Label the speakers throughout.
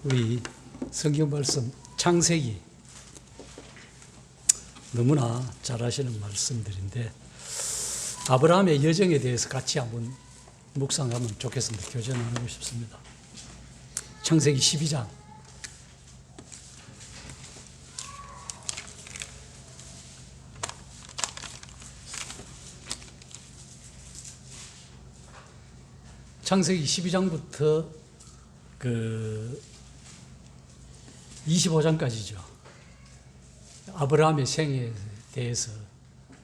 Speaker 1: 우리 성경 말씀 창세기 너무나 잘 아시는 말씀들인데 아브라함의 여정에 대해서 같이 한번 묵상하면 좋겠습니다. 교제 나누고 싶습니다. 창세기 12장 창세기 12장부터 25장까지죠. 아브라함의 생에 대해서,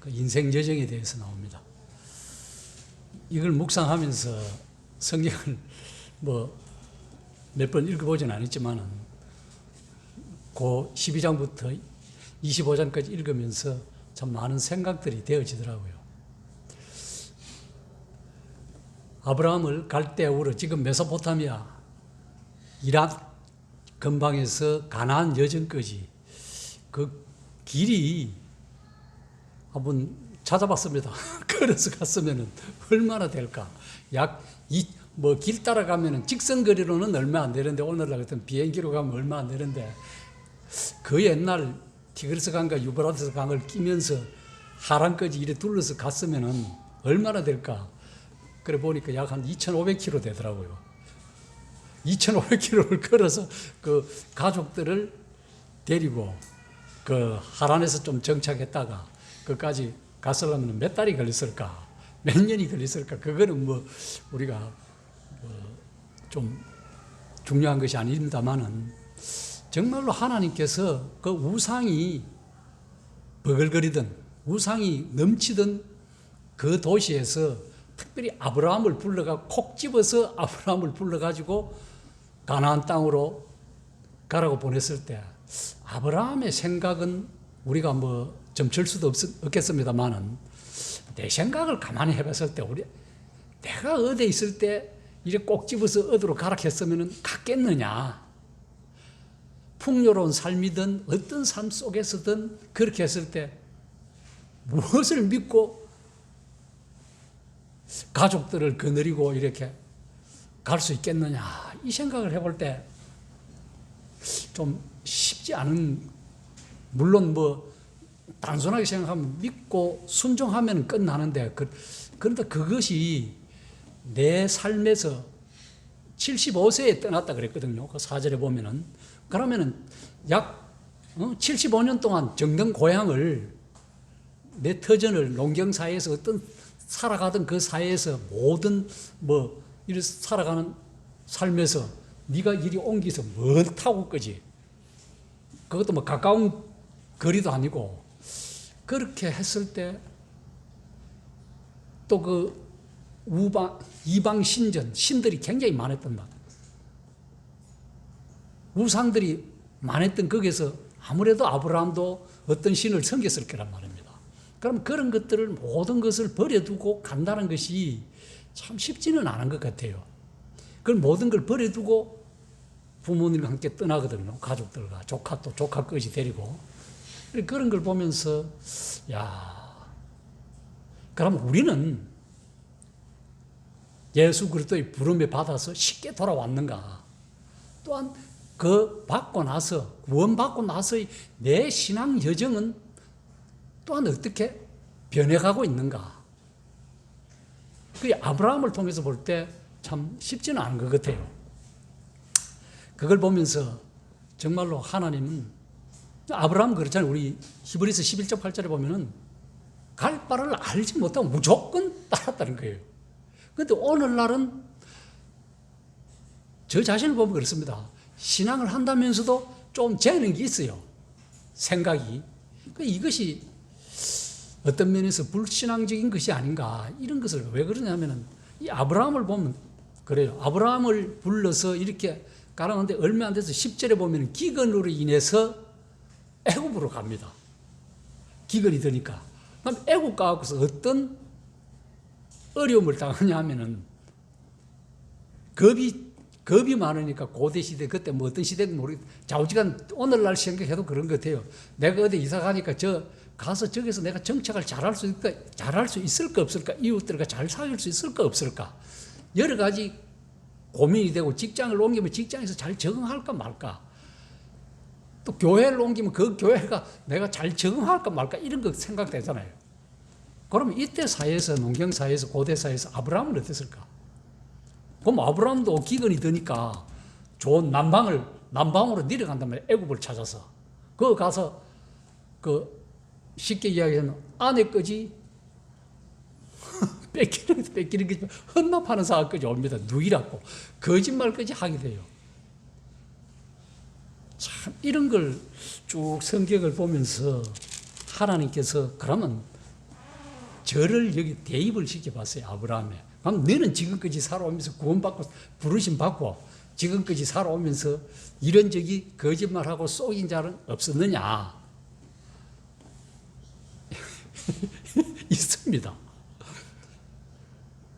Speaker 1: 인생 여정에 대해서 나옵니다. 이걸 묵상하면서 성경을 몇 번 읽어보진 않았지만은, 그 12장부터 25장까지 읽으면서 참 많은 생각들이 되어지더라고요. 아브라함을 갈대아우르, 지금 메소포타미아, 이락 근방에서 가나안 여정까지 그 길이 한번 찾아봤습니다. 걸어서 갔으면 얼마나 될까? 길 따라가면 직선거리로는 얼마 안 되는데, 오늘날 같은 비행기로 가면 얼마 안 되는데, 그 옛날 티그리스 강과 유브라데스 강을 끼면서 하란까지 이래 둘러서 갔으면 얼마나 될까? 그래 보니까 약 한 2,500km 되더라고요. 2,500km를 걸어서 그 가족들을 데리고 그 하란에서 좀 정착했다가 그까지 갔으려면 몇 달이 걸렸을까? 몇 년이 걸렸을까? 그거는 우리가 좀 중요한 것이 아닙니다만은, 정말로 하나님께서 그 우상이 버글거리던, 우상이 넘치던 그 도시에서 특별히 아브라함을 콕 집어서 아브라함을 불러가지고 가나안 땅으로 가라고 보냈을 때, 아브라함의 생각은 우리가 점칠 수도 없겠습니다만은, 내 생각을 가만히 해봤을 때, 내가 어디에 있을 때 이렇게 꼭 집어서 어디로 가라 했으면 갔겠느냐. 풍요로운 삶이든 어떤 삶 속에서든 그렇게 했을 때 무엇을 믿고 가족들을 거느리고 이렇게 갈 수 있겠느냐, 이 생각을 해볼 때 좀 쉽지 않은, 물론 단순하게 생각하면 믿고 순종하면 끝나는데, 그런데 그것이 내 삶에서 75세에 떠났다 그랬거든요. 그 4절에 보면은. 그러면은 약 75년 동안 정든 고향을, 내 터전을, 농경사회에서 살아가던 그 사회에서 모든 이렇게 살아가는 삶에서 네가 이리 옮기서 뭘 타고 끄지? 그것도 가까운 거리도 아니고, 그렇게 했을 때 또 그 이방 신들이 굉장히 많았던 말, 우상들이 많았던 거기서 아무래도 아브라함도 어떤 신을 섬겼을 거란 말입니다. 그럼 그런 것들을, 모든 것을 버려두고 간다는 것이 참 쉽지는 않은 것 같아요. 그 모든 걸 버려두고 부모님과 함께 떠나거든요. 가족들과 조카까지 데리고. 그런 걸 보면서, 그럼 우리는 예수 그리스도의 부름에 받아서 쉽게 돌아왔는가? 또한 구원받고 나서의 내 신앙 여정은 또한 어떻게 변해가고 있는가? 그 아브라함을 통해서 볼 때 참 쉽지는 않은 것 같아요. 그걸 보면서 정말로 하나님은, 아브라함 그렇잖아요. 우리 히브리서 11장 8절에 보면은 갈 바를 알지 못하고 무조건 따랐다는 거예요. 그런데 오늘날은 저 자신을 보면 그렇습니다. 신앙을 한다면서도 좀 재는 게 있어요. 생각이. 이것이 어떤 면에서 불신앙적인 것이 아닌가, 이런 것을 왜 그러냐면은, 이 아브라함을 보면 그래요. 아브라함을 불러서 이렇게 가라는데 얼마 안 돼서 10절에 보면 기근으로 인해서 애굽으로 갑니다. 기근이 드니까. 그럼 애굽 가고서 어떤 어려움을 당하냐 하면은, 겁이 많으니까, 고대 시대, 그때 어떤 시대인지 모르겠어요. 좌우지간 오늘날 생각해도 그런 것 같아요. 내가 어디 이사 가니까 가서 저기서 내가 정착을 잘할 수 있을까 없을까? 이웃들과 잘 사귈 수 있을까 없을까? 여러 가지 고민이 되고 직장을 옮기면 직장에서 잘 적응할까 말까. 또 교회를 옮기면 그 교회가 내가 잘 적응할까 말까 이런 거 생각되잖아요. 그러면 이때 사회에서 농경 사회에서 고대 사회에서 아브라함은 어땠을까? 그럼 아브라함도 기근이 드니까 좋은 남방으로 내려간단 말이에요. 애굽을 찾아서. 그 가서 그 쉽게 이야기하면 아내까지 뺏기는 게 헌납하는 사람까지 옵니다. 누이라고 거짓말까지 하게 돼요. 참 이런 걸 쭉 성경을 보면서 하나님께서 그러면 저를 여기 대입을 시켜봤어요. 아브라함에. 그럼 너는 지금까지 살아오면서 구원받고 부르심 받고 지금까지 살아오면서 이런저기 거짓말하고 속인 자는 없었느냐? 있습니다.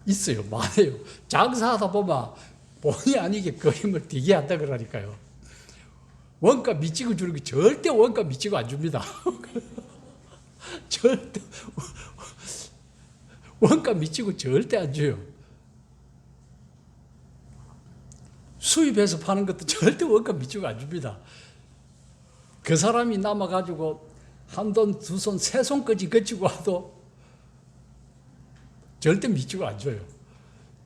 Speaker 1: 있어요. 많아요. 장사하다 보면 본의 아니게 그림을 되게 한다 그러니까요. 원가 미치고 주는 게 절대 원가 미치고 안 줍니다. 절대 원가 미치고 절대 안 줘요. 수입해서 파는 것도 절대 원가 미치고 안 줍니다. 그 사람이 남아가지고 한 손, 두 손, 세 손까지 거치고 와도 절대 미치고 안 줘요.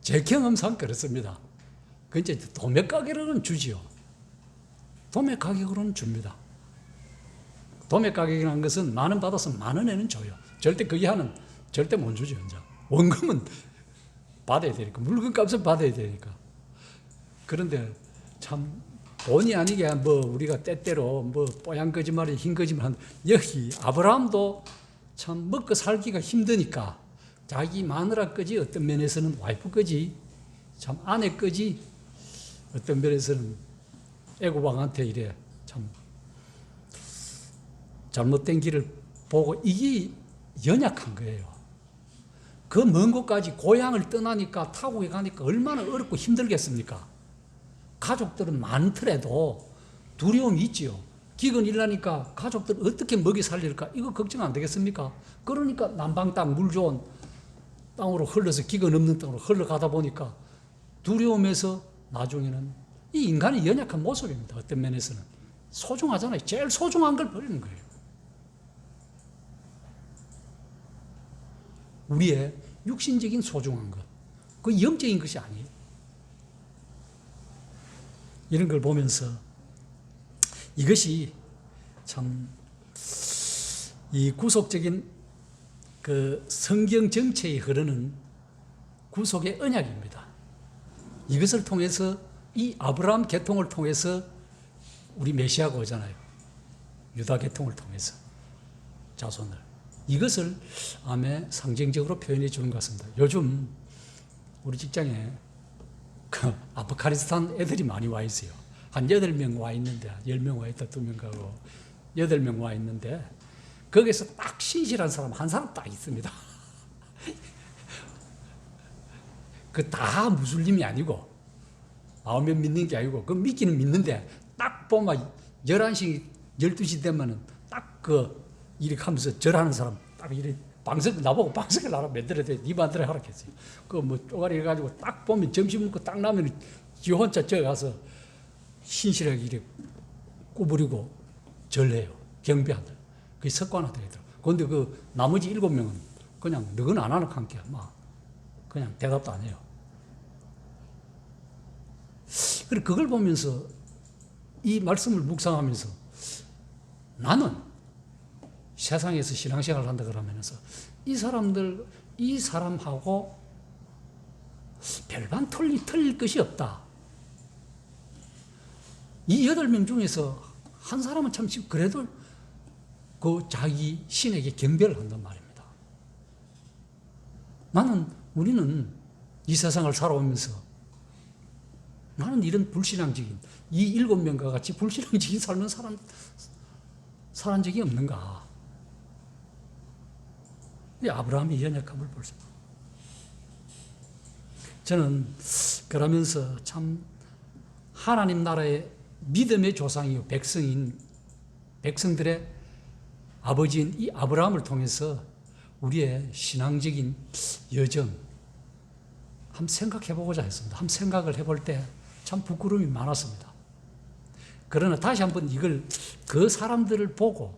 Speaker 1: 제 경험상 그렇습니다. 그 이제 도매 가격으로는 주지요. 도매 가격으로는 줍니다. 도매 가격이라는 것은 만 원 받아서 만 원에는 줘요. 절대 그 이하는 절대 못 주죠. 이제 원금은 받아야 되니까 물건값은 받아야 되니까. 그런데 참 본의 아니게 뭐 우리가 때때로 뭐 뽀얀 거짓말이 흰 거짓말 여기 아브라함도 참 먹고 살기가 힘드니까 자기 마누라까지 어떤 면에서는 와이프까지 참 아내까지 어떤 면에서는 애고방한테 이래 참 잘못된 길을 보고 이게 연약한 거예요. 그 먼 곳까지 고향을 떠나니까 타국에 가니까 얼마나 어렵고 힘들겠습니까? 가족들은 많더라도 두려움이 있지요. 기근 일나니까 가족들 어떻게 먹이 살릴까? 이거 걱정 안 되겠습니까? 그러니까 남방 땅, 물 좋은 땅으로 흘러서 기근 없는 땅으로 흘러가다 보니까 두려움에서 나중에는 이 인간의 연약한 모습입니다. 어떤 면에서는. 소중하잖아요. 제일 소중한 걸 버리는 거예요. 우리의 육신적인 소중한 것. 그 영적인 것이 아니에요. 이런 걸 보면서 이것이 참 이 구속적인 그 성경 정체에 흐르는 구속의 언약입니다. 이것을 통해서 이 아브라함 계통을 통해서 우리 메시아가 오잖아요. 유다 계통을 통해서 자손을. 이것을 아멘 상징적으로 표현해 주는 것 같습니다. 요즘 우리 직장에 그 아프가니스탄 애들이 많이 와 있어요. 한 8명 와 있는데 10명 와 있다 2명 가고 8명 와 있는데 거기서 딱 신실한 사람 한 사람 딱 있습니다. 그 다 무슬림이 아니고 9명 믿는 게 아니고 그 믿기는 믿는데 딱 보면 11시 12시 되면은 딱 그 이렇게 하면서 절하는 사람 딱 이렇게 방석 나보고 방석을 하나 만들어야 돼. 네 만들어 하라 했어요. 그 뭐 쪼가리 해가지고 딱 보면 점심 먹고 딱 나면 지 혼자 저 가서 신실하게 이렇게 구부리고 절해요. 경배한다. 그게 습관화되더라고요. 그런데 그 나머지 7명은 그냥 너는 안 하는 관계야. 막 그냥 대답도 안 해요. 그래 그걸 보면서 이 말씀을 묵상하면서 나는 세상에서 신앙생활을 한다 그러면서 이 사람하고 별반 틀릴 것이 없다. 이 8명 중에서 한 사람은 참 그래도 그 자기 신에게 경배를 한단 말입니다. 우리는 이 세상을 살아오면서 나는 이런 불신앙적인 이 7명과 같이 불신앙적인 삶을 살한 적이 없는가? 이 아브라함의 연약함을 볼 수. 저는 그러면서 참 하나님 나라의 믿음의 조상이요 백성들의 아버지인 이 아브라함을 통해서 우리의 신앙적인 여정, 한번 생각해 보고자 했습니다. 한번 생각을 해볼 때 참 부끄러움이 많았습니다. 그러나 다시 한번 이걸 그 사람들을 보고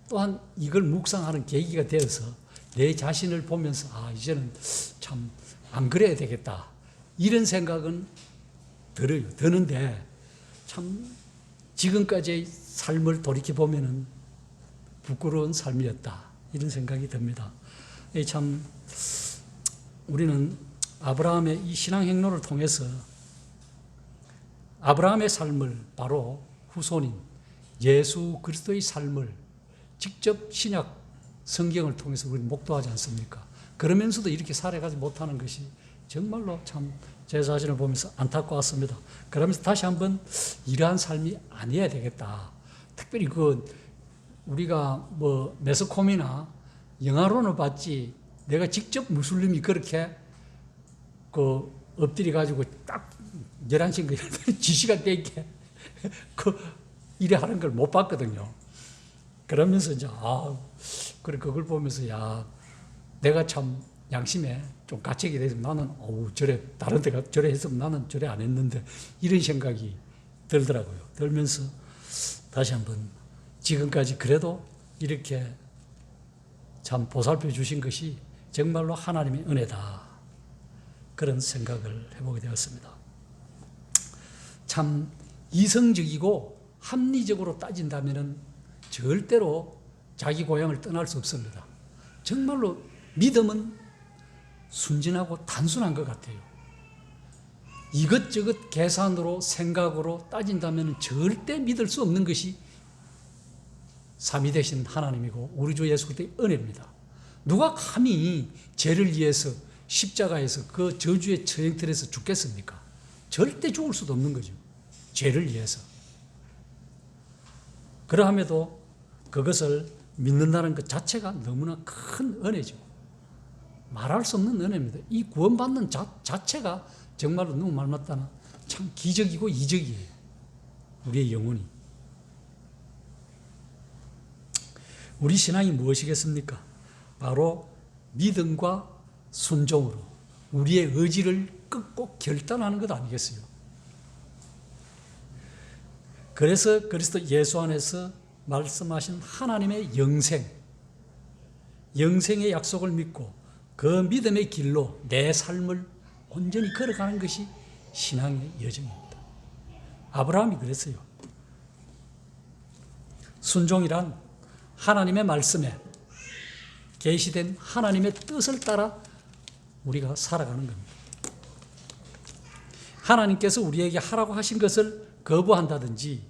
Speaker 1: 또한 이걸 묵상하는 계기가 되어서 내 자신을 보면서 이제는 참 안 그래야 되겠다 이런 생각은 드는데 참 지금까지의 삶을 돌이켜보면 부끄러운 삶이었다 이런 생각이 듭니다. 참 우리는 아브라함의 이 신앙 행로를 통해서 아브라함의 삶을 바로 후손인 예수 그리스도의 삶을 직접 신약 성경을 통해서 우리는 목도하지 않습니까? 그러면서도 이렇게 살아가지 못하는 것이 정말로 참 제 자신을 보면서 안타까웠습니다. 그러면서 다시 한번 이러한 삶이 아니어야 되겠다. 특별히 우리가 매스컴이나 영화로는 봤지 내가 직접 무슬림이 그렇게 엎드려 가지고 딱 11시인가 지시가 되게 이래 하는 걸 못 봤거든요. 그러면서 이제 그걸 보면서 내가 참 양심에 좀 가책이 돼서 나는 저래 다른 데가 저래 했으면 나는 저래 안 했는데 이런 생각이 들더라고요. 들면서 다시 한번 지금까지 그래도 이렇게 참 보살펴 주신 것이 정말로 하나님의 은혜다. 그런 생각을 해보게 되었습니다. 참 이성적이고 합리적으로 따진다면 절대로 자기 고향을 떠날 수 없습니다. 정말로 믿음은 순진하고 단순한 것 같아요. 이것저것 계산으로 생각으로 따진다면 절대 믿을 수 없는 것이 삼위 되신 하나님이고 우리 주 예수 그리스도의 은혜입니다. 누가 감히 죄를 위해서 십자가에서 그 저주의 처형틀에서 죽겠습니까? 절대 죽을 수도 없는 거죠. 죄를 위해서. 그러함에도 그것을 믿는다는 것 자체가 너무나 큰 은혜죠. 말할 수 없는 은혜입니다. 이 구원받는 자체가 정말로 너무 말 맞다나 참 기적이고 이적이에요. 우리의 영혼이. 우리 신앙이 무엇이겠습니까? 바로 믿음과 순종으로 우리의 의지를 끊고 결단하는 것 아니겠어요? 그래서 그리스도 예수 안에서 말씀하신 하나님의 영생의 약속을 믿고 그 믿음의 길로 내 삶을 온전히 걸어가는 것이 신앙의 여정입니다. 아브라함이 그랬어요. 순종이란 하나님의 말씀에 계시된 하나님의 뜻을 따라 우리가 살아가는 겁니다. 하나님께서 우리에게 하라고 하신 것을 거부한다든지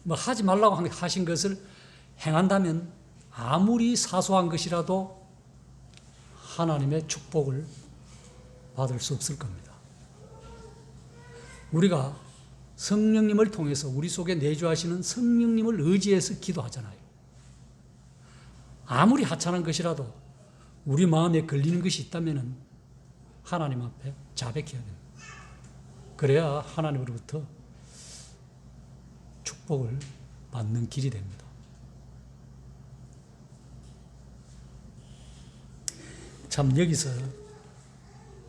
Speaker 1: 하지 말라고 하신 것을 행한다면 아무리 사소한 것이라도 하나님의 축복을 받을 수 없을 겁니다. 우리가 성령님을 통해서 우리 속에 내주하시는 성령님을 의지해서 기도하잖아요. 아무리 하찮은 것이라도 우리 마음에 걸리는 것이 있다면 하나님 앞에 자백해야 됩니다. 그래야 하나님으로부터 축복을 받는 길이 됩니다. 참 여기서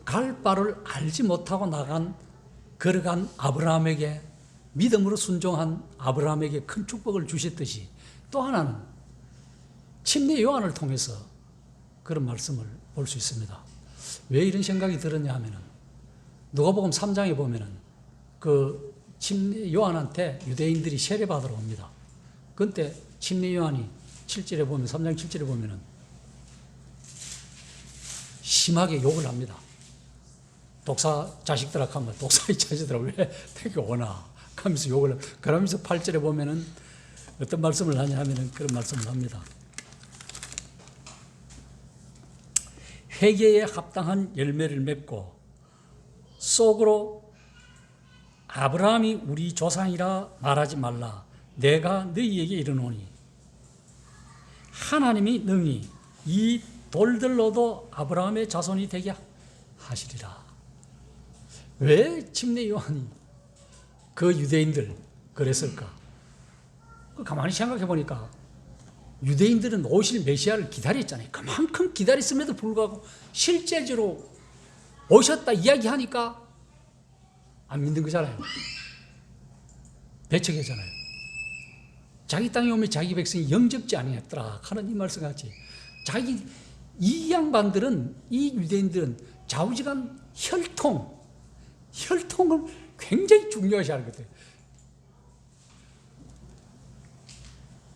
Speaker 1: 갈 바를 알지 못하고 걸어간 아브라함에게 믿음으로 순종한 아브라함에게 큰 축복을 주셨듯이 또 하나는 침례 요한을 통해서 그런 말씀을 볼 수 있습니다. 왜 이런 생각이 들었냐 하면은 누가복음 3장에 보면은 그 침례 요한한테 유대인들이 세례받으러 옵니다. 그때 침례 요한이 7절에 보면 3장 7절에 보면은 심하게 욕을 합니다. 독사 자식들아 하면 독사의 자식들아 왜 태교 오나 하면서 욕을 합니다. 그러면서 8절에 보면은 어떤 말씀을 하냐 하면은 그런 말씀을 합니다. 회개에 합당한 열매를 맺고 속으로 아브라함이 우리 조상이라 말하지 말라. 내가 너희에게 이르노니 하나님이 능히 이 돌들로도 아브라함의 자손이 되게 하시리라. 왜 침례 요한이 그 유대인들 그랬을까? 가만히 생각해 보니까 유대인들은 오실 메시아를 기다렸잖아요. 그만큼 기다렸음에도 불구하고 실제적으로 오셨다 이야기하니까 안 믿는 거잖아요. 배척이잖아요. 자기 땅에 오면 자기 백성이 영접지 아니했더라 하는 이 말씀 같이 자기 이 양반들은 이 유대인들은 좌우지간 혈통을 굉장히 중요시 하는 것 같아요.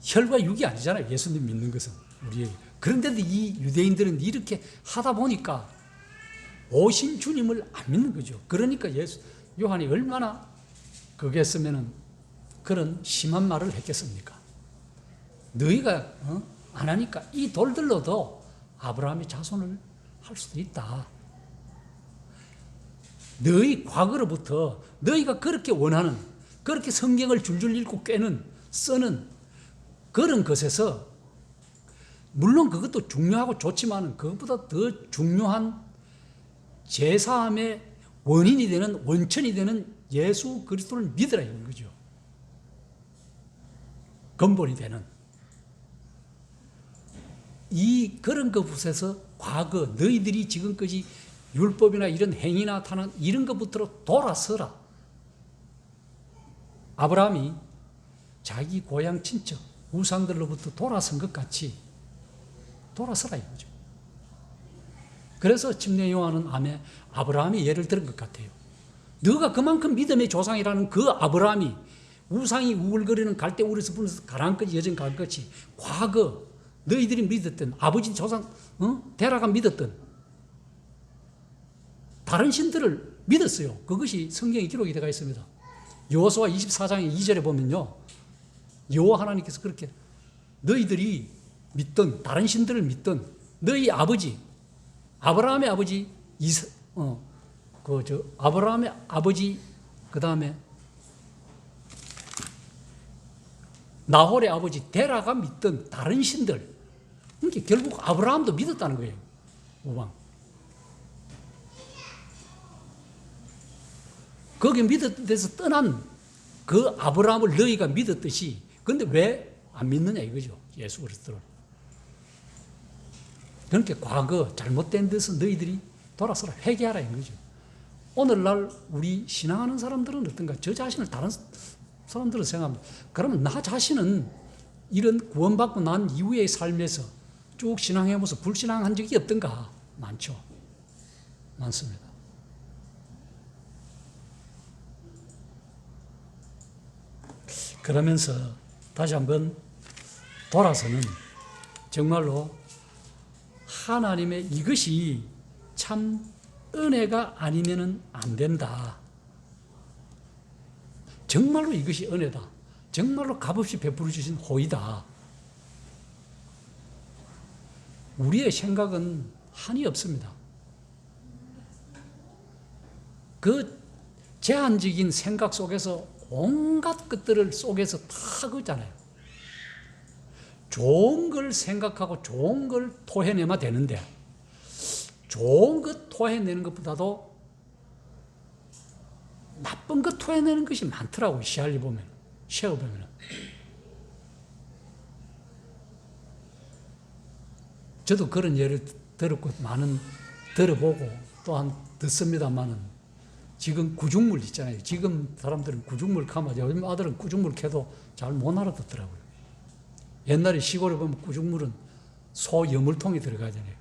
Speaker 1: 혈과 육이 아니잖아요. 예수님 믿는 것은 우리에게. 그런데도 이 유대인들은 이렇게 하다 보니까 오신 주님을 안 믿는 거죠. 그러니까 요한이 얼마나 그겠으면은 그런 심한 말을 했겠습니까? 너희가 안 하니까 이 돌들로도 아브라함의 자손을 할 수도 있다. 너희 과거로부터 너희가 그렇게 원하는 그렇게 성경을 줄줄 읽고 쓰는 그런 것에서 물론 그것도 중요하고 좋지만 그것보다 더 중요한 제사함의 원인이 되는 원천이 되는 예수 그리스도를 믿으라 이런 거죠. 근본이 되는 이 그런 것에서 과거 너희들이 지금까지 율법이나 이런 행위나 타는 이런 것부터 돌아서라. 아브라함이 자기 고향 친척 우상들로부터 돌아선 것 같이 돌아서라 이거죠. 그래서 침례 요한은 아브라함이 예를 들은 것 같아요. 너가 그만큼 믿음의 조상이라는 그 아브라함이 우상이 우글거리는 갈대우르에서 분에서 가나안까지 여정 간 것이 과거 너희들이 믿었던 아버지 조상 데라가 믿었던 다른 신들을 믿었어요. 그것이 성경에 기록이 되어 있습니다. 여호수아 24장의 2절에 보면요. 여호와 하나님께서 그렇게 너희들이 믿던 다른 신들을 믿던 너희 아버지 아브라함의 아버지 아브라함의 아버지 그다음에 나홀의 아버지 데라가 믿던 다른 신들 그러니까 결국 아브라함도 믿었다는 거예요. 우방 거기 믿었던 데서 떠난 그 아브라함을 너희가 믿었듯이 근데 왜 안 믿느냐 이거죠. 예수 그리스도를. 그렇게 과거 잘못된 데서 너희들이 돌아서라 회개하라 이거죠. 오늘날 우리 신앙하는 사람들은 어떤가? 저 자신을 다른 사람들은 생각합니다. 그러면 나 자신은 이런 구원받고 난 이후의 삶에서 쭉 신앙해보면서 불신앙한 적이 없던가? 많죠. 많습니다. 그러면서 다시 한번 돌아서는 정말로 하나님의 이것이 참 은혜가 아니면은 안 된다. 정말로 이것이 은혜다. 정말로 값없이 베풀어 주신 호의다. 우리의 생각은 한이 없습니다. 그 제한적인 생각 속에서 온갖 것들을 속에서 다 그잖아요. 좋은 걸 생각하고 좋은 걸 토해내면 되는데 좋은 것 토해내는 것보다도 나쁜 것 토해내는 것이 많더라고요. 시험을 보면. 저도 그런 예를 들었고 들어보고 또한 듣습니다만은 지금 구중물 있잖아요. 지금 사람들은 구중물 가면 요즘 아들은 구중물 캐도 잘 못 알아듣더라고요. 옛날에 시골에 보면 구중물은 소 여물통에 들어가잖아요.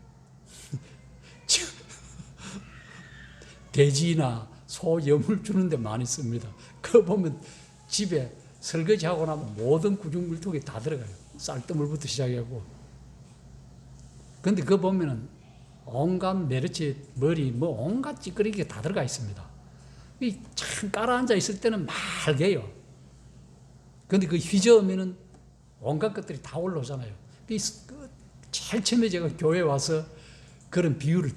Speaker 1: 돼지나 소 여물 주는데 많이 씁니다. 그거 보면 집에 설거지하고 나면 모든 구중물통에 다 들어가요. 쌀뜨물부터 시작하고. 근데 그거 보면은 온갖 메르치, 머리, 온갖 찌끄리기가 다 들어가 있습니다. 참 깔아앉아 있을 때는 맑게요. 근데 그 휘저으면은 온갖 것들이 다 올라오잖아요. 제일 처음에 제가 교회에 와서 그런 비유를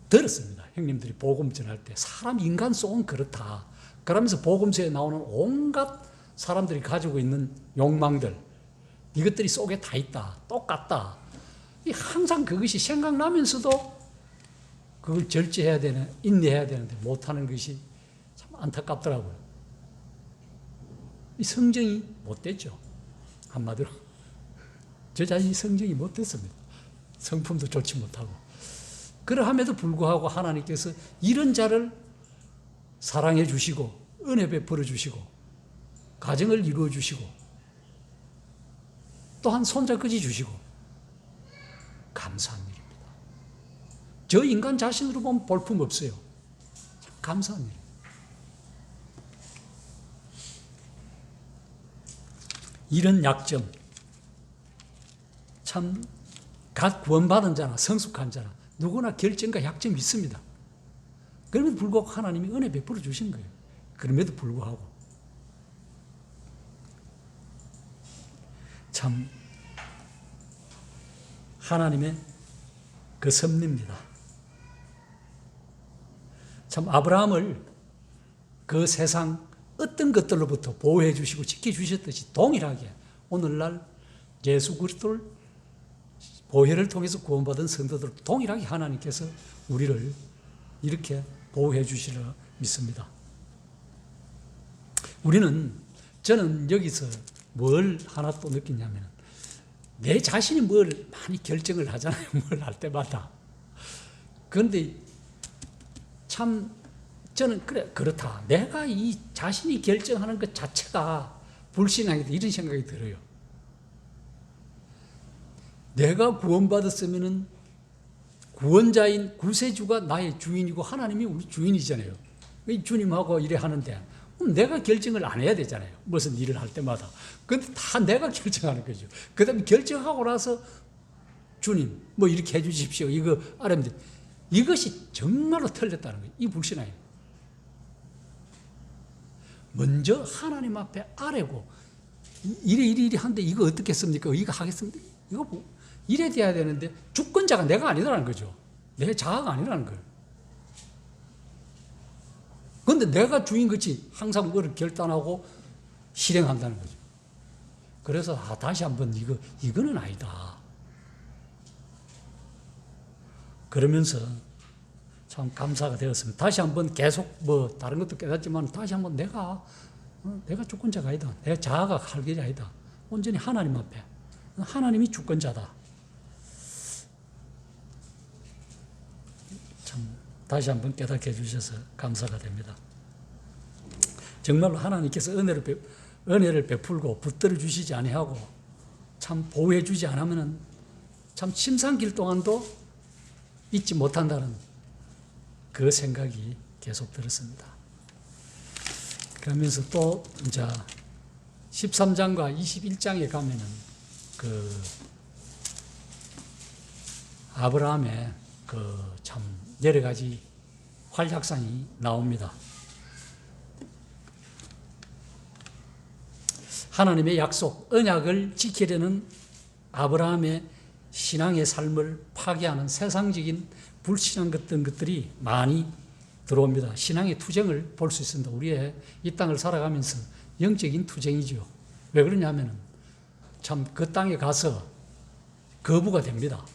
Speaker 1: 들었습니다. 형님들이 복음 전할 때 사람 인간 속은 그렇다. 그러면서 복음서에 나오는 온갖 사람들이 가지고 있는 욕망들 이것들이 속에 다 있다. 똑같다. 항상 그것이 생각나면서도 그걸 절제해야 되는, 인내해야 되는데 못하는 것이 참 안타깝더라고요. 이 성정이 못됐죠. 한마디로. 저 자신이 성정이 못됐습니다. 성품도 좋지 못하고. 그러함에도 불구하고 하나님께서 이런 자를 사랑해 주시고 은혜 베풀어 주시고 가정을 이루어 주시고 또한 손자까지 주시고 감사한 일입니다. 저 인간 자신으로 보면 볼품 없어요. 참 감사한 일. 이런 약점, 참 갓 구원받은 자나 성숙한 자나 누구나 결점과 약점이 있습니다. 그럼에도 불구하고 하나님이 은혜 베풀어 주신 거예요. 그럼에도 불구하고 참 하나님의 그 섭리입니다. 참 아브라함을 그 세상 어떤 것들로부터 보호해 주시고 지켜주셨듯이 동일하게 오늘날 예수 그리스도를 보혈을 통해서 구원받은 성도들 동일하게 하나님께서 우리를 이렇게 보호해 주시려 믿습니다. 저는 여기서 뭘 하나 또 느끼냐면 내 자신이 뭘 많이 결정을 하잖아요. 뭘 할 때마다. 그런데 참 저는 그렇다. 내가 이 자신이 결정하는 것 자체가 불신앙이다. 이런 생각이 들어요. 내가 구원받았으면은 구원자인 구세주가 나의 주인이고 하나님이 우리 주인이잖아요. 주님하고 이래 하는데 그럼 내가 결정을 안 해야 되잖아요. 무슨 일을 할 때마다. 근데 다 내가 결정하는 거죠. 그 다음에 결정하고 나서 주님 뭐 이렇게 해 주십시오. 이거 알아면 돼. 이것이 정말로 틀렸다는 거예요. 이 불신앙이에요. 먼저 하나님 앞에 아뢰고 이래 한데 이거 어떻게 했습니까? 이거 하겠습니까? 이거 뭐 이래 돼야 되는데 주권자가 내가 아니라는 거죠. 내 자아가 아니라는 거예요. 그런데 내가 주인같이 항상 그걸 결단하고 실행한다는 거죠. 그래서 다시 한번 이거는 아니다. 그러면서 참 감사가 되었습니다. 다시 한번 계속 뭐 다른 것도 깨닫지만 다시 한번 내가 주권자가 아니다. 내 자아가 할 길이 아니다. 온전히 하나님 앞에 하나님이 주권자다. 참 다시 한번 깨닫게 해주셔서 감사가 됩니다. 정말로 하나님께서 은혜를 베풀고 붙들어 주시지 아니하고 참 보호해 주지 않으면 참 침상길 동안도 잊지 못한다는 그 생각이 계속 들었습니다. 그러면서 또 이제 13장과 21장에 가면은 그 아브라함의 그 참 여러 가지 활약상이 나옵니다. 하나님의 약속, 언약을 지키려는 아브라함의 신앙의 삶을 파괴하는 세상적인 불신앙 같은 것들이 많이 들어옵니다. 신앙의 투쟁을 볼 수 있습니다. 우리의 이 땅을 살아가면서 영적인 투쟁이죠. 왜 그러냐면 참 그 땅에 가서 거부가 됩니다.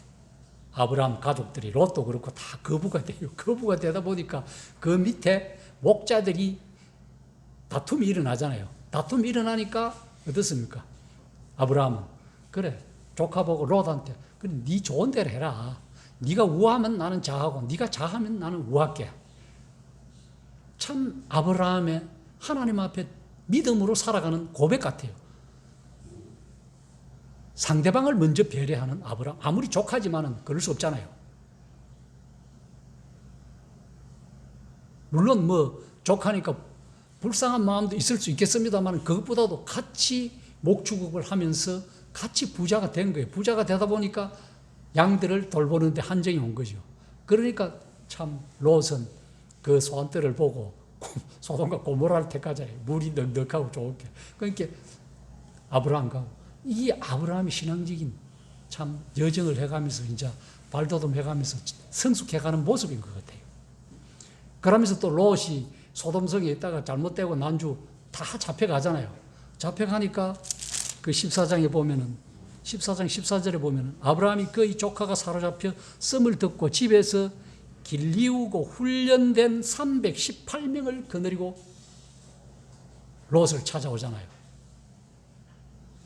Speaker 1: 아브라함 가족들이 롯도 그렇고 다 거부가 돼요. 거부가 되다 보니까 그 밑에 목자들이 다툼이 일어나잖아요. 다툼이 일어나니까 어떻습니까? 아브라함은 그래 조카 보고 롯한테 그래 네 좋은 대로 해라. 네가 우하면 나는 자하고 네가 자하면 나는 우할게. 참 아브라함의 하나님 앞에 믿음으로 살아가는 고백 같아요. 상대방을 먼저 배려하는 아브라함. 아무리 조카지만은 그럴 수 없잖아요. 물론 뭐 조카니까 불쌍한 마음도 있을 수 있겠습니다만 그것보다도 같이 목축업을 하면서 같이 부자가 된 거예요. 부자가 되다 보니까 양들을 돌보는데 한정이 온 거죠. 그러니까 참 롯은 그 소환들을 보고 소돔과 고모라를 택하잖아요. 물이 넉넉하고 좋게. 그러니까 아브라함과 이 아브라함이 신앙적인 참 여정을 해가면서 이제 발돋움 해가면서 성숙해가는 모습인 것 같아요. 그러면서 또 롯이 소돔성에 있다가 잘못되고 난주 다 잡혀가잖아요. 잡혀가니까 그 14장에 보면은 14장 14절에 보면은 아브라함이 그의 조카가 사로잡혀 씀을 듣고 집에서 길리우고 훈련된 318명을 거느리고 롯을 찾아오잖아요.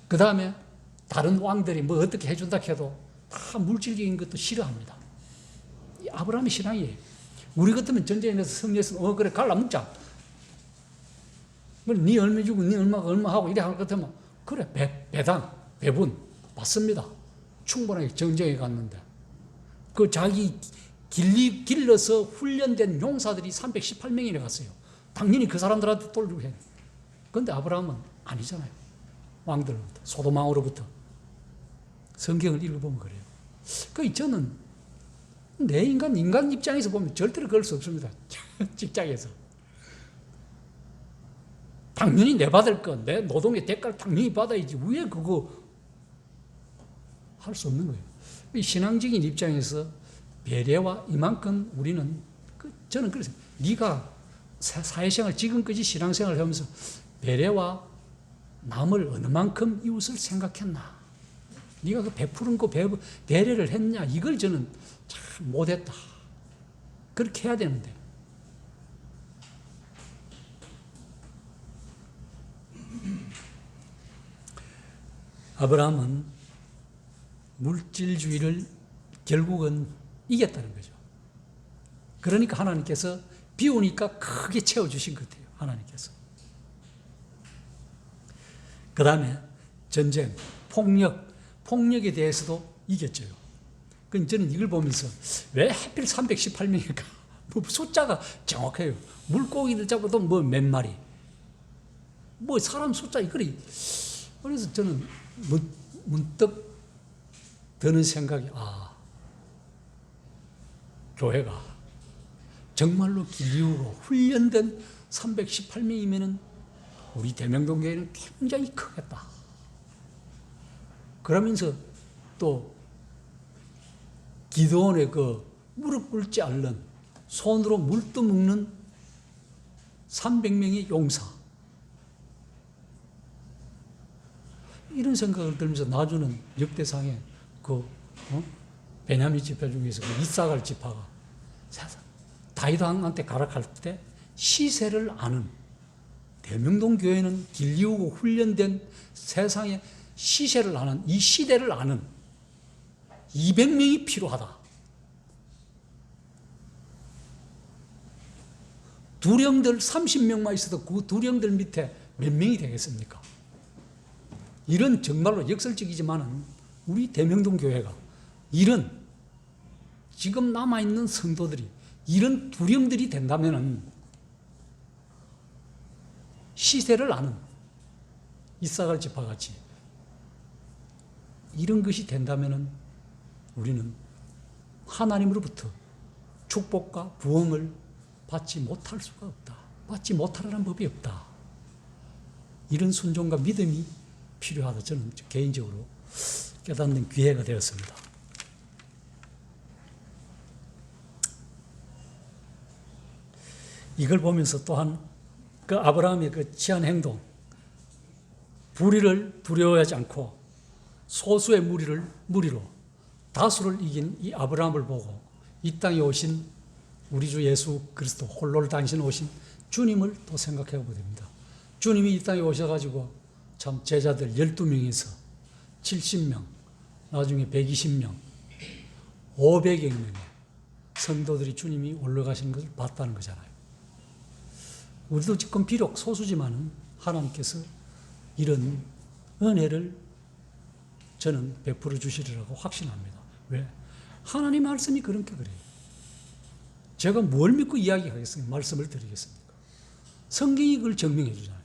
Speaker 1: 그 다음에 다른 왕들이 뭐 어떻게 해준다 해도 다 물질적인 것도 싫어합니다. 이 아브라함의 신앙이에요. 우리 같으면 전쟁에 내서 승리해서 그래 갈라 먹자. 네 얼마 주고 네 얼마 하고 이래 할 것 같으면 그래 배분 받습니다. 충분하게 전쟁에 갔는데 그 자기 길러서 훈련된 용사들이 318명이나 갔어요. 당연히 그 사람들한테 돌리고 해요. 그런데 아브라함은 아니잖아요. 왕들로부터 소돔왕으로부터 성경을 읽어보면 그래요. 저는 내 인간 입장에서 보면 절대로 그럴 수 없습니다. 직장에서 당연히 내 받을 건 내 노동의 대가를 당연히 받아야지 왜 그거 할 수 없는 거예요. 신앙적인 입장에서 배려와 이만큼 우리는 저는 그래서 네가 사회생활 지금까지 신앙생활을 하면서 배려와 남을 어느 만큼 이웃을 생각했나? 네가 그 베푸는 거 배려를 했냐? 이걸 저는 참 못했다. 그렇게 해야 되는데. 아브라함은 물질주의를 결국은 이겼다는 거죠. 그러니까 하나님께서 비 오니까 크게 채워주신 것 같아요. 하나님께서. 그 다음에 전쟁, 폭력에 대해서도 이겼죠. 그럼 저는 이걸 보면서 왜 하필 318명일까? 숫자가 정확해요. 물고기들 잡아도 몇 마리. 사람 숫자, 그래서 저는 문득 드는 생각이, 교회가 정말로 길이우고 훈련된 318명이면은 우리 대명동 교회는 굉장히 크겠다. 그러면서 또 기도원의 무릎 꿇지 않는 손으로 물도 먹는 300명의 용사. 이런 생각을 들면서 나주는 역대상에 베냐민 지파 중에서 이사갈 지파가 다윗 왕한테 가락할 때 시세를 아는 대명동 교회는 길리우고 훈련된 세상의 시세를 아는 이 시대를 아는 200명이 필요하다. 두령들 30명만 있어도 그 두령들 밑에 몇 명이 되겠습니까? 이런 정말로 역설적이지만은 우리 대명동 교회가 이런 지금 남아있는 성도들이 이런 두령들이 된다면은 시세를 아는 이사갈 지파 같이 이런 것이 된다면은 우리는 하나님으로부터 축복과 부흥을 받지 못할 수가 없다. 받지 못하라는 법이 없다. 이런 순종과 믿음이 필요하다. 저는 개인적으로 깨닫는 기회가 되었습니다. 이걸 보면서 또한 그 아브라함의 그 취한 행동, 불의를 두려워하지 않고 소수의 무리로 다수를 이긴 이 아브라함을 보고 이 땅에 오신 우리 주 예수 그리스도 홀로 당신 오신 주님을 또 생각해 보게 됩니다. 주님이 이 땅에 오셔가지고 참 제자들 12명에서 70명, 나중에 120명, 500여 명의 성도들이 주님이 올라가시는 것을 봤다는 거잖아요. 우리도 지금 비록 소수지만 하나님께서 이런 은혜를 저는 베풀어 주시리라고 확신합니다. 왜? 하나님 말씀이 그렇게 그래요. 제가 뭘 믿고 이야기하겠습니까? 말씀을 드리겠습니까? 성경이 그걸 증명해 주잖아요.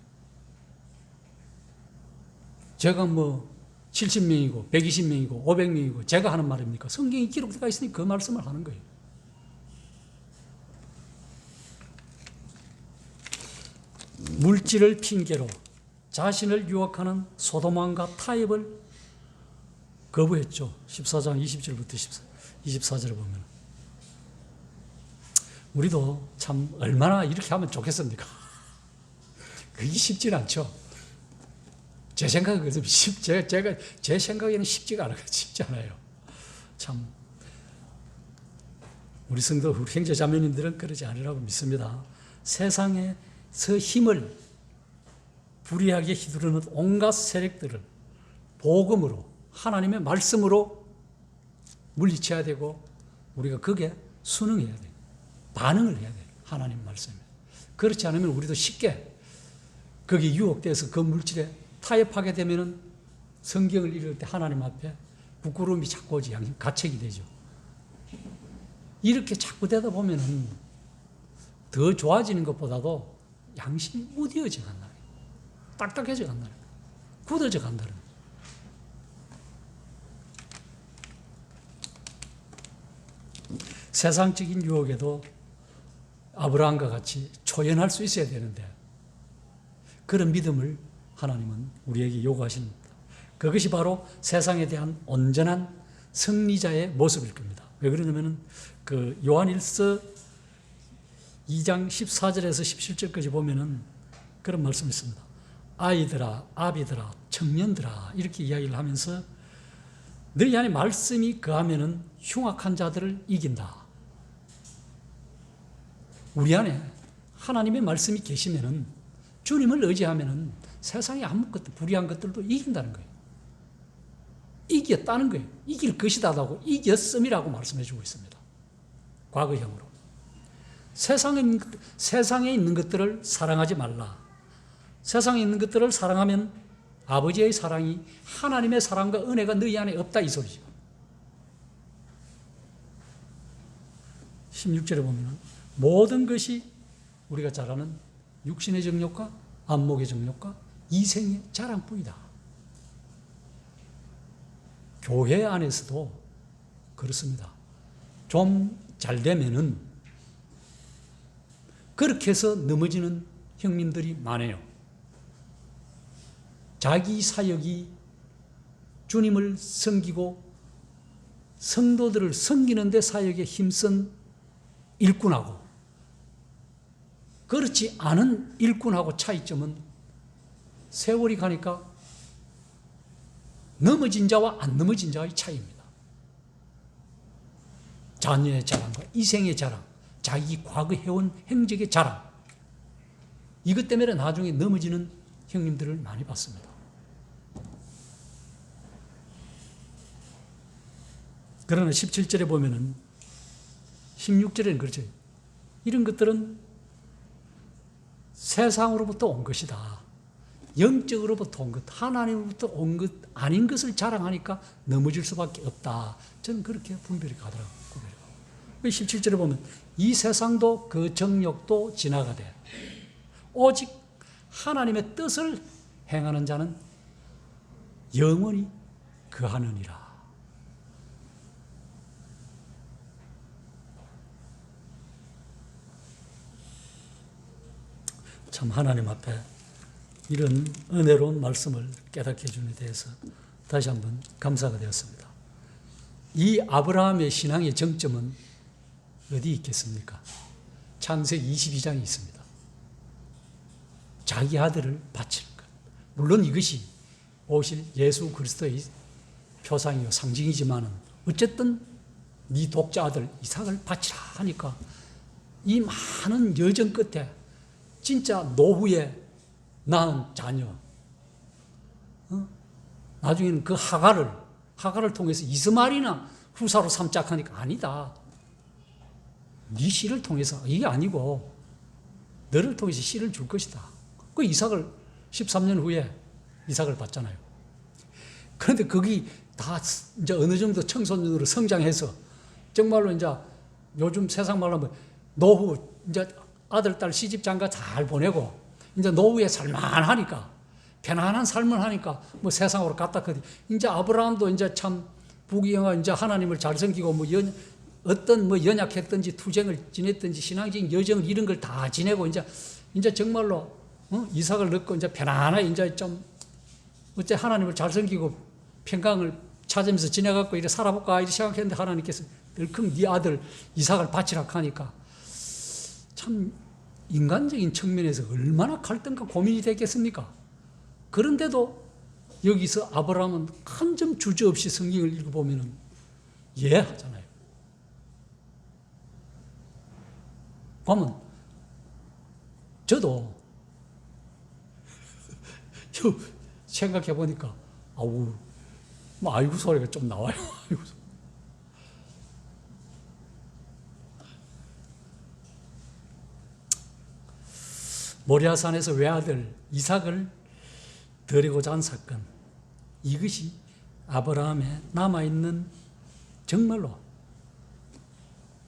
Speaker 1: 제가 70명이고 120명이고 500명이고 제가 하는 말입니까? 성경이 기록되어 있으니 그 말씀을 하는 거예요. 물질을 핑계로 자신을 유혹하는 소돔왕과 타협을 거부했죠. 14장 20절부터 24절을 보면. 우리도 참 얼마나 이렇게 하면 좋겠습니까? 그게 쉽지 않죠. 제 생각은 제 생각에는 쉽지가 않아요. 쉽지 않아요. 참 우리 성도 우리 형제 자매님들은 그러지 않으라고 믿습니다. 세상에서 힘을 불이하게 휘두르는 온갖 세력들을 복음으로 하나님의 말씀으로 물리쳐야 되고 우리가 그게 순응해야 돼. 반응을 해야 돼. 하나님 말씀에. 그렇지 않으면 우리도 쉽게 거기 유혹돼서 그 물질에 타협하게 되면은 성경을 읽을 때 하나님 앞에 부끄러움이 자꾸 오지, 가책이 되죠. 이렇게 자꾸 되다 보면은 더 좋아지는 것보다도 양심이 무뎌져 간다는 거예요. 딱딱해져 간다는 거예요. 굳어져 간다는 거예요. 세상적인 유혹에도 아브라함과 같이 초연할 수 있어야 되는데 그런 믿음을 하나님은 우리에게 요구하십니다. 그것이 바로 세상에 대한 온전한 승리자의 모습일 겁니다. 왜 그러냐면은 그 요한일서 2장 14절에서 17절까지 보면은 그런 말씀이 있습니다. 아이들아, 아비들아, 청년들아 이렇게 이야기를 하면서 너희 안에 말씀이 거하면은 흉악한 자들을 이긴다. 우리 안에 하나님의 말씀이 계시면은 주님을 의지하면은 세상에 아무것도 불의한 것들도 이긴다는 거예요. 이겼다는 거예요. 이길 것이다라고 이겼음이라고 말씀해 주고 있습니다. 과거형으로. 세상에 있는 것들을 사랑하지 말라. 세상에 있는 것들을 사랑하면 아버지의 사랑이 하나님의 사랑과 은혜가 너희 안에 없다 이 소리죠. 16절에 보면 모든 것이 우리가 잘 아는 육신의 정욕과 안목의 정욕과 이생의 자랑뿐이다. 교회 안에서도 그렇습니다. 좀 잘 되면은 그렇게 해서 넘어지는 형님들이 많아요. 자기 사역이 주님을 섬기고 성도들을 섬기는 데 사역에 힘쓴 일꾼하고 그렇지 않은 일꾼하고 차이점은 세월이 가니까 넘어진 자와 안 넘어진 자의 차이입니다. 자녀의 자랑과 이생의 자랑, 자기 과거 해온 행적의 자랑, 이것 때문에 나중에 넘어지는 형님들을 많이 봤습니다. 그러나 17절에 보면은 16절에는 그렇죠. 이런 것들은 세상으로부터 온 것이다. 영적으로부터 온 것, 하나님으로부터 온 것 아닌 것을 자랑하니까 넘어질 수밖에 없다. 저는 그렇게 분별이 가더라고요. 17절에 보면 이 세상도 그 정욕도 지나가되 오직 하나님의 뜻을 행하는 자는 영원히 거하느니라. 참 하나님 앞에 이런 은혜로운 말씀을 깨닫게 해주는 데 대해서 다시 한번 감사가 되었습니다. 이 아브라함의 신앙의 정점은 어디 있겠습니까? 창세기 22장에 있습니다. 자기 아들을 바치는 것. 물론 이것이 오실 예수 그리스도의 표상이요 상징이지만 어쨌든 네 독자 아들 이삭을 바치라 하니까 이 많은 여정 끝에 진짜 노후에 낳은 자녀, 나중에는 그 하가를 통해서 이스마엘이나 후사로 삼자 하니까 아니다. 네 씨를 통해서 이게 아니고 너를 통해서 씨를 줄 것이다. 그 이삭을 13년 후에 이삭을 받잖아요. 그런데 거기 다 이제 어느 정도 청소년으로 성장해서 정말로 이제 요즘 세상 말로 하면 노후 이제 아들, 딸 시집 장가 잘 보내고 이제 노후에 살만하니까 편안한 삶을 하니까 뭐 세상으로 갔다 그디 이제 아브라함도 이제 참 부귀영화 이제 하나님을 잘 섬기고 뭐 어떤 뭐 연약했든지 투쟁을 지냈든지 신앙적인 여정을 이런 걸 다 지내고 이제 정말로 이삭을 넣고 이제 편안하게 이제 좀 어째 하나님을 잘 섬기고 평강을 찾으면서 지내갖고 이렇게 살아볼까 이렇게 생각했는데 하나님께서 덜컥 네 아들 이삭을 바치라 하니까 참 인간적인 측면에서 얼마나 갈등과 고민이 됐겠습니까? 그런데도 여기서 아브라함은 한 점 주저없이 성경을 읽어보면 하잖아요. 그러면 저도 생각해 보니까 아이고 소리가 좀 나와요. 모리아산에서 외아들 이삭을 드리고자 한 사건, 이것이 아브라함의 남아있는 정말로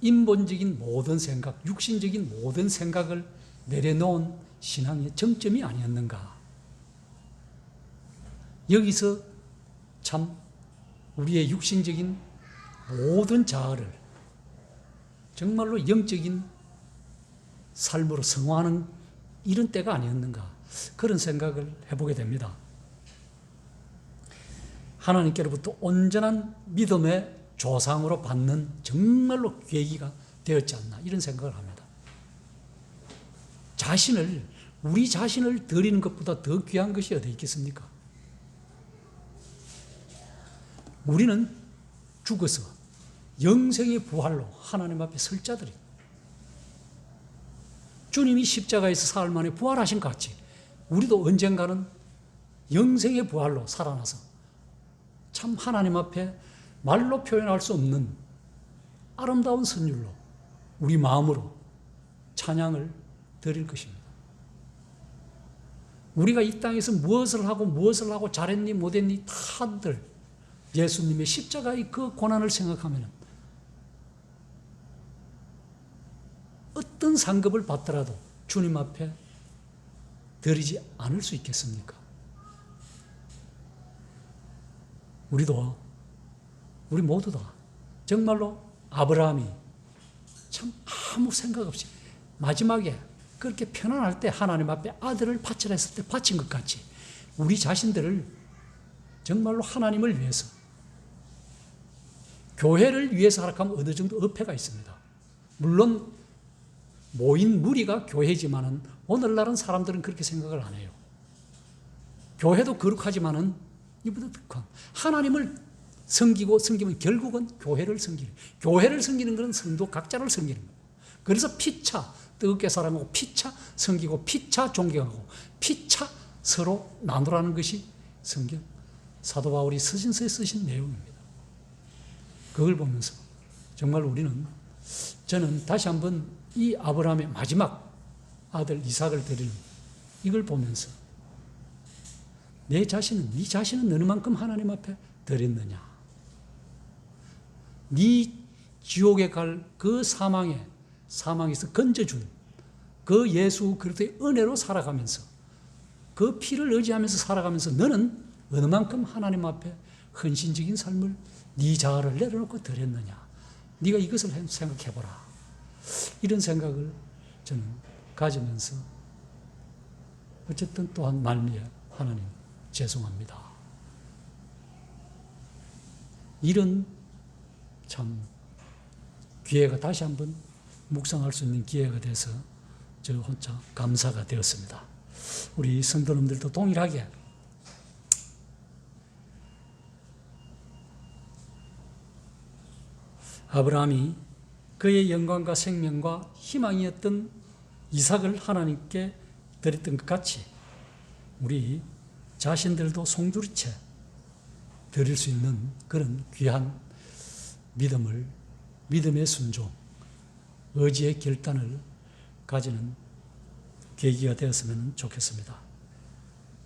Speaker 1: 인본적인 모든 생각, 육신적인 모든 생각을 내려놓은 신앙의 정점이 아니었는가. 여기서 참 우리의 육신적인 모든 자아를 정말로 영적인 삶으로 성화하는 이런 때가 아니었는가, 그런 생각을 해보게 됩니다. 하나님께로부터 온전한 믿음의 조상으로 받는 정말로 계기가 되었지 않나, 이런 생각을 합니다. 우리 자신을 드리는 것보다 더 귀한 것이 어디 있겠습니까? 우리는 죽어서 영생의 부활로 하나님 앞에 설 자들이에요. 주님이 십자가에서 사흘 만에 부활하신 것 같이 우리도 언젠가는 영생의 부활로 살아나서 참 하나님 앞에 말로 표현할 수 없는 아름다운 선율로 우리 마음으로 찬양을 드릴 것입니다. 우리가 이 땅에서 무엇을 하고 잘했니 못했니 다들 예수님의 십자가의 그 고난을 생각하면 어떤 상급을 받더라도 주님 앞에 드리지 않을 수 있겠습니까? 우리 모두 다 정말로 아브라함이 참 아무 생각 없이 마지막에 그렇게 편안할 때 하나님 앞에 아들을 바치라 했을 때 바친 것 같이 우리 자신들을 정말로 하나님을 위해서, 교회를 위해서 하락하면 어느 정도 어폐가 있습니다. 물론 모인 무리가 교회지만은 오늘날은 사람들은 그렇게 생각을 안 해요. 교회도 거룩하지만은 이보다 더 하나님을 섬기면 결국은 교회를 섬기는, 교회를 섬기는 것은 성도 각자를 섬기는 거예요. 그래서 피차 뜨겁게 사랑하고 피차 섬기고 피차 존경하고 피차 서로 나누라는 것이 성경 사도 바울이 서신서에 쓰신 내용입니다. 그걸 보면서 정말 저는 다시 한번 이 아브라함의 마지막 아들 이삭을 드리는 이걸 보면서 네 자신은 어느 만큼 하나님 앞에 드렸느냐. 네 지옥에 갈 그 사망에서 건져준 그 예수 그리스도의 은혜로 살아가면서 그 피를 의지하면서 살아가면서 너는 어느 만큼 하나님 앞에 헌신적인 삶을 네 자아를 내려놓고 드렸느냐. 네가 이것을 생각해보라. 이런 생각을 저는 가지면서 어쨌든 또한 말미에 하나님 죄송합니다. 이런 참 기회가 다시 한번 묵상할 수 있는 기회가 돼서 저 혼자 감사가 되었습니다. 우리 성도님들도 동일하게 아브라함이 그의 영광과 생명과 희망이었던 이삭을 하나님께 드렸던 것 같이 우리 자신들도 송두리째 드릴 수 있는 그런 귀한 믿음의 순종, 의지의 결단을 가지는 계기가 되었으면 좋겠습니다.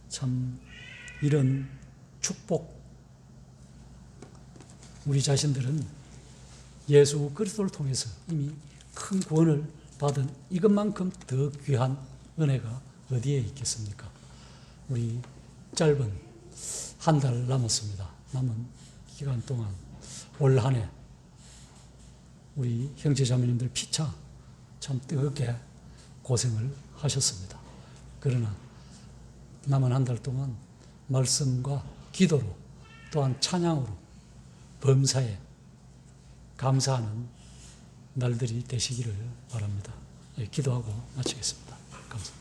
Speaker 1: 참 이런 축복, 우리 자신들은 예수 그리스도를 통해서 이미 큰 구원을 받은 이것만큼 더 귀한 은혜가 어디에 있겠습니까? 우리 짧은 한 달 남았습니다. 남은 기간 동안 올 한 해 우리 형제자매님들 피차 참 뜨겁게 고생을 하셨습니다. 그러나 남은 한 달 동안 말씀과 기도로 또한 찬양으로 범사에 감사하는 날들이 되시기를 바랍니다. 기도하고 마치겠습니다. 감사합니다.